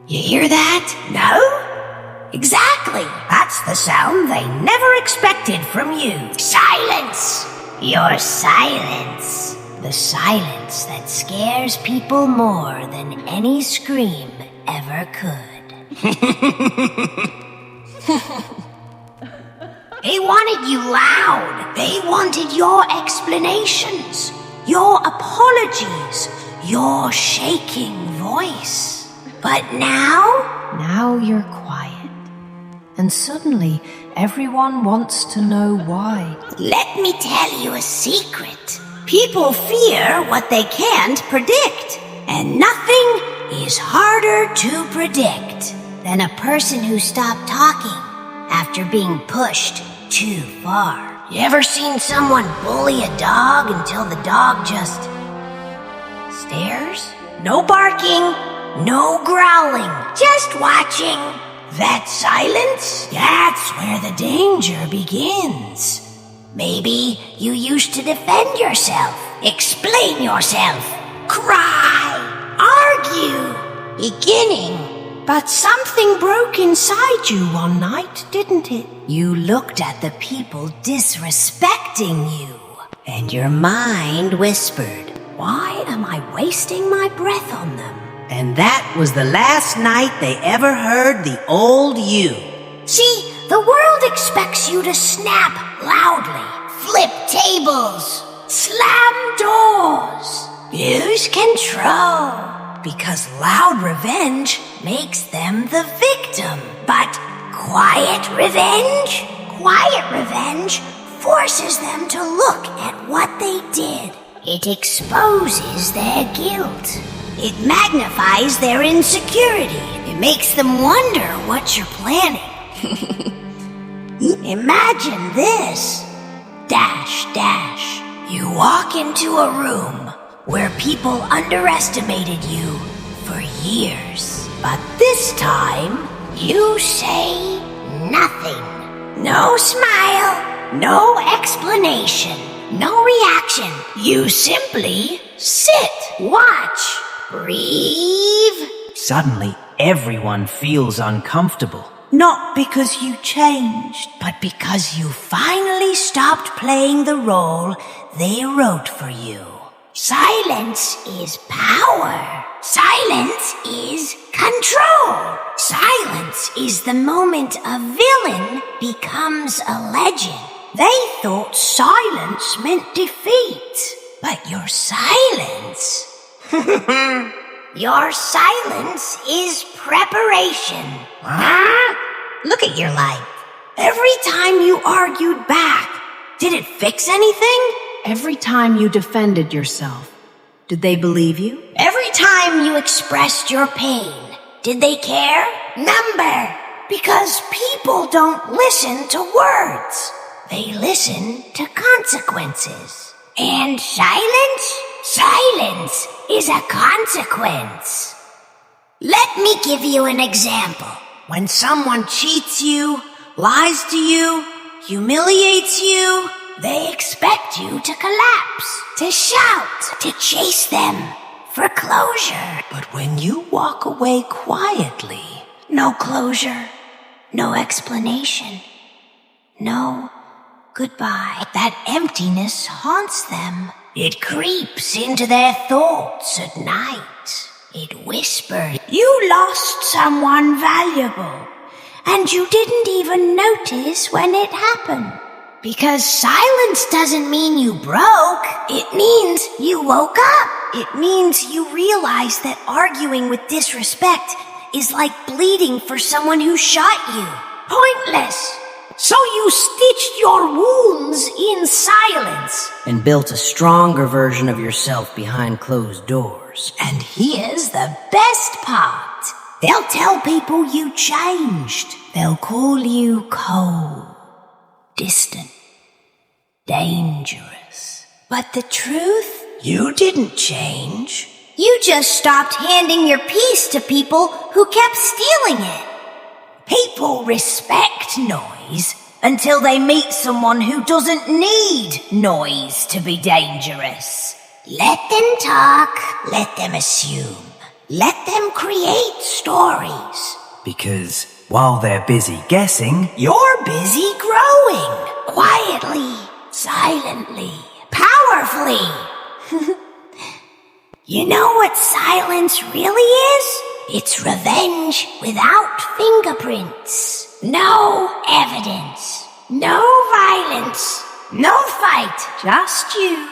You hear that? No? Exactly. That's the sound they never expected from you. Silence! Your silence. The silence that scares people more than any scream ever could. They wanted you loud. They wanted your explanations, your apologies, your shaking voice. But now? Now you're quiet. And suddenly, everyone wants to know why. Let me tell you a secret. People fear what they can't predict. And nothing is harder to predict than a person who stopped talking after being pushed too far. You ever seen someone bully a dog until the dog just stares? No barking, no growling, just watching. That silence, that's where the danger begins. Maybe you used to defend yourself, explain yourself, cry, argue, beginning. But something broke inside you one night, didn't it? You looked at the people disrespecting you, and your mind whispered, why am I wasting my breath on them? And that was the last night they ever heard the old you. See, the world expects you to snap loudly, flip tables, slam doors, use control. Because loud revenge makes them the victim. But quiet revenge forces them to look at what they did. It exposes their guilt. It magnifies their insecurity. It makes them wonder what you're planning. Imagine this. You walk into a room where people underestimated you for years. But this time, you say nothing. No smile, no explanation, no reaction. You simply sit, watch, breathe. Suddenly, everyone feels uncomfortable. Not because you changed, but because you finally stopped playing the role they wrote for you. Silence is power. Silence is control. Silence is the moment a villain becomes a legend. They thought silence meant defeat. But your silence... Your silence is preparation. Huh? Look at your life. Every time you argued back, did it fix anything? Every time you defended yourself, did they believe you? Every time you expressed your pain, did they care? Number. Because people don't listen to words. They listen to consequences. And silence? Silence is a consequence. Let me give you an example. When someone cheats you, lies to you, humiliates you, they expect you to collapse, to shout, to chase them for closure. But when you walk away quietly, no closure, no explanation, no goodbye. That emptiness haunts them. It creeps into their thoughts at night. It whispers, you lost someone valuable, and you didn't even notice when it happened. Because silence doesn't mean you broke. It means you woke up. It means you realize that arguing with disrespect is like bleeding for someone who shot you. Pointless. So you stitched your wounds in silence. And built a stronger version of yourself behind closed doors. And here's the best part. They'll tell people you changed. They'll call you cold, distant, dangerous. But the truth? You didn't change. You just stopped handing your peace to people who kept stealing it. People respect noise until they meet someone who doesn't need noise to be dangerous. Let them talk, let them assume. Let them create stories. Because while they're busy guessing, You're busy growing. Quietly, silently, powerfully. You know what silence really is? It's revenge without fingerprints. No evidence. No violence. No fight. Just you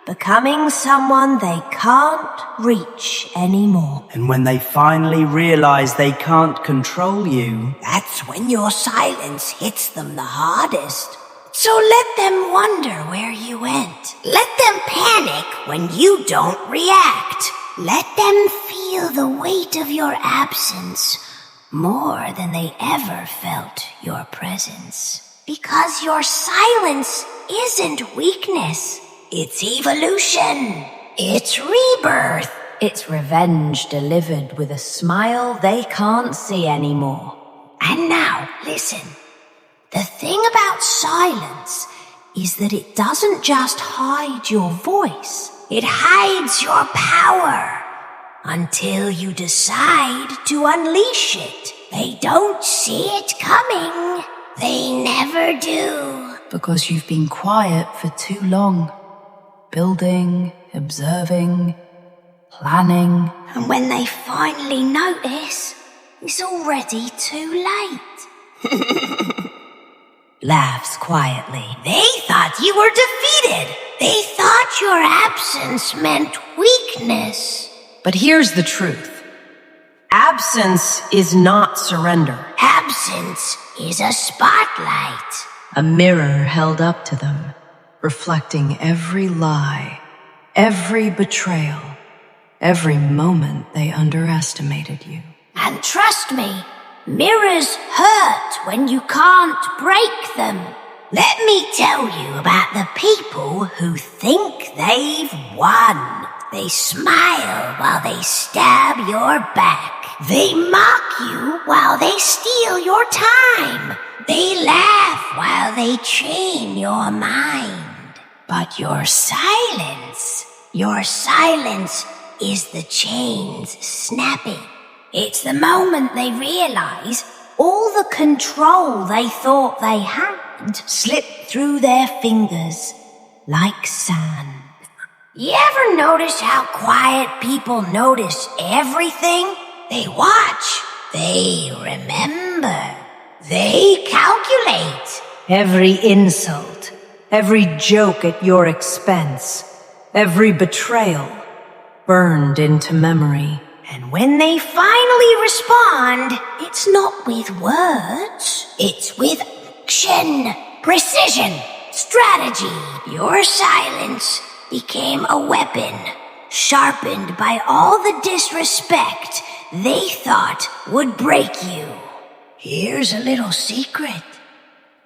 becoming someone they can't reach anymore. and when they finally realize they can't control you, That's when your silence hits them the hardest. So let them wonder where you went. Let them panic when you don't react. Let them feel the weight of your absence more than they ever felt your presence. Because your silence isn't weakness. It's evolution. It's rebirth. It's revenge delivered with a smile they can't see anymore. And now, listen. The thing about silence is that it doesn't just hide your voice. It hides your power until you decide to unleash it. They don't see it coming. They never do. Because you've been quiet for too long. Building, observing, planning. And when they finally notice, it's already too late. Laughs quietly. They thought you were defeated. They thought your absence meant weakness. But here's the truth. Absence is not surrender. Absence is a spotlight. A mirror held up to them, reflecting every lie, every betrayal, every moment they underestimated you. And trust me, mirrors hurt when you can't break them. Let me tell you about the people who think they've won. They smile while they stab your back. They mock you while they steal your time. They laugh while they chain your mind. But your silence is the chains snapping. It's the moment they realize all the control they thought they had slipped through their fingers like sand. You ever notice how quiet people notice everything? They watch, they remember, they calculate. Every insult, every joke at your expense, every betrayal burned into memory. And when they finally respond, it's not with words, it's with action, precision, strategy. Your silence became a weapon, sharpened by all the disrespect they thought would break you. Here's a little secret.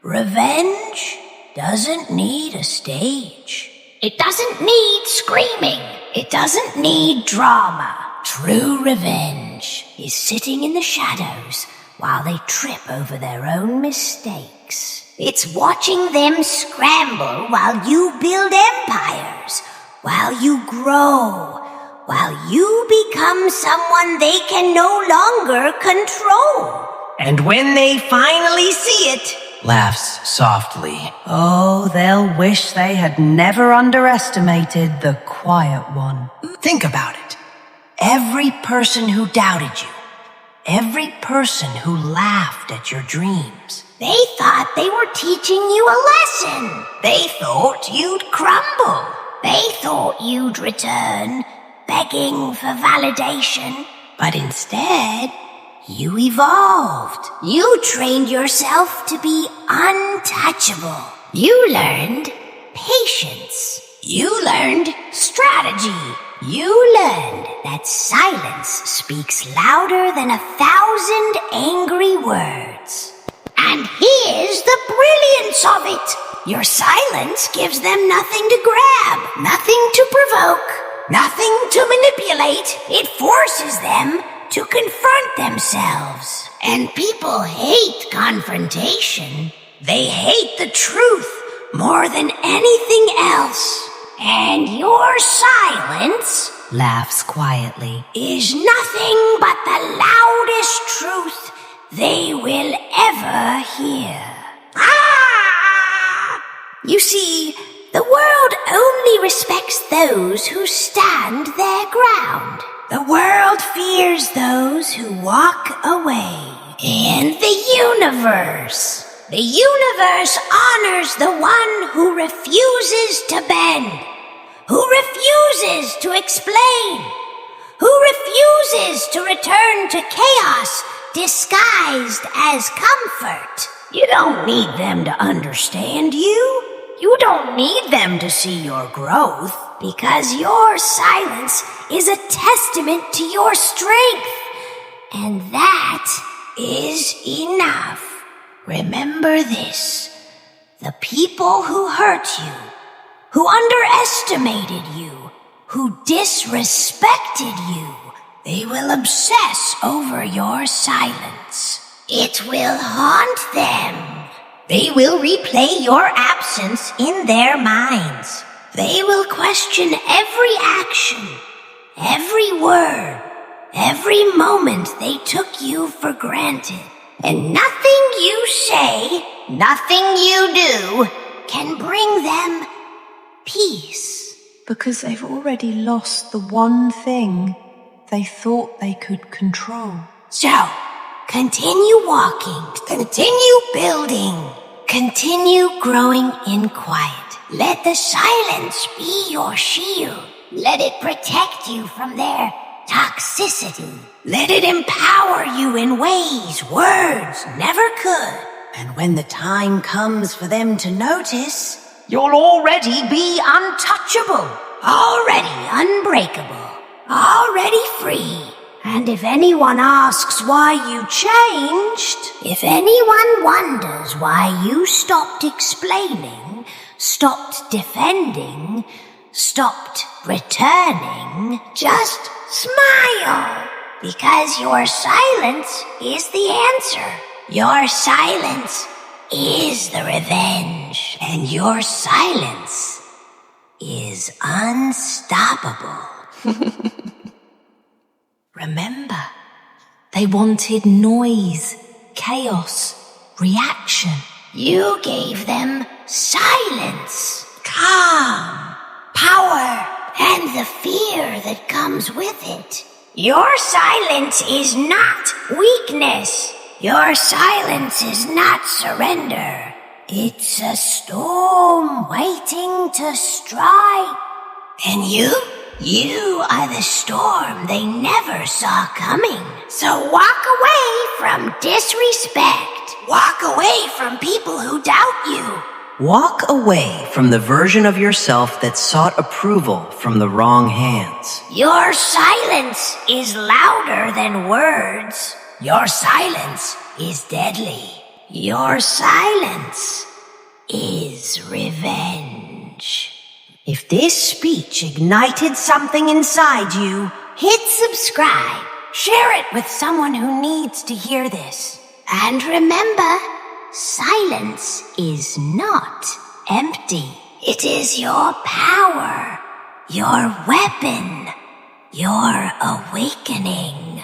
Revenge doesn't need a stage. It doesn't need screaming. It doesn't need drama. True revenge is sitting in the shadows while they trip over their own mistakes. It's watching them scramble while you build empires, while you grow, while you become someone they can no longer control. And when they finally see it, laughs softly. Oh, they'll wish they had never underestimated the quiet one. Think about it. Every person who doubted you, every person who laughed at your dreams, They thought they were teaching you a lesson. They thought you'd crumble. They thought you'd return, begging for validation. But instead, you evolved. You trained yourself to be untouchable. You learned patience. You learned strategy. You learned that silence speaks louder than 1,000 angry words. And here's the brilliance of it. Your silence gives them nothing to grab, nothing to provoke, nothing to manipulate. It forces them to confront themselves. And people hate confrontation. They hate the truth more than anything else. And your silence laughs quietly. is nothing but the loudest truth they will ever hear. Ah! You see, the world only respects those who stand their ground. The world fears those who walk away. And the universe honors the one who refuses to bend, who refuses to explain, who refuses to return to chaos disguised as comfort. You don't need them to understand you. You don't need them to see your growth, because your silence is a testament to your strength. And that is enough. Remember this. The people who hurt you, who underestimated you, who disrespected you, they will obsess over your silence. It will haunt them. They will replay your absence in their minds. They will question every action, every word, every moment they took you for granted. And nothing you say, nothing you do, can bring them peace. Because they've already lost the one thing they thought they could control. So, continue walking, continue building, continue growing in quiet. Let the silence be your shield. Let it protect you from their toxicity. Let it empower you in ways words never could. And when the time comes for them to notice, you'll already be untouchable. Already unbreakable. Already free. And if anyone asks why you changed, if anyone wonders why you stopped explaining, stopped defending, stopped returning, just smile. Because your silence is the answer. Your silence is the revenge. And your silence is unstoppable. Remember, they wanted noise, chaos, reaction. You gave them silence, calm, power, and the fear that comes with it. Your silence is not weakness. Your silence is not surrender. It's a storm waiting to strike. And you are the storm they never saw coming. So walk away from disrespect. Walk away from people who doubt you. Walk away from the version of yourself that sought approval from the wrong hands. Your silence is louder than words. Your silence is deadly. Your silence is revenge. If this speech ignited something inside you, hit subscribe. Share it with someone who needs to hear this. And remember, silence is not empty. It is your power, your weapon, your awakening.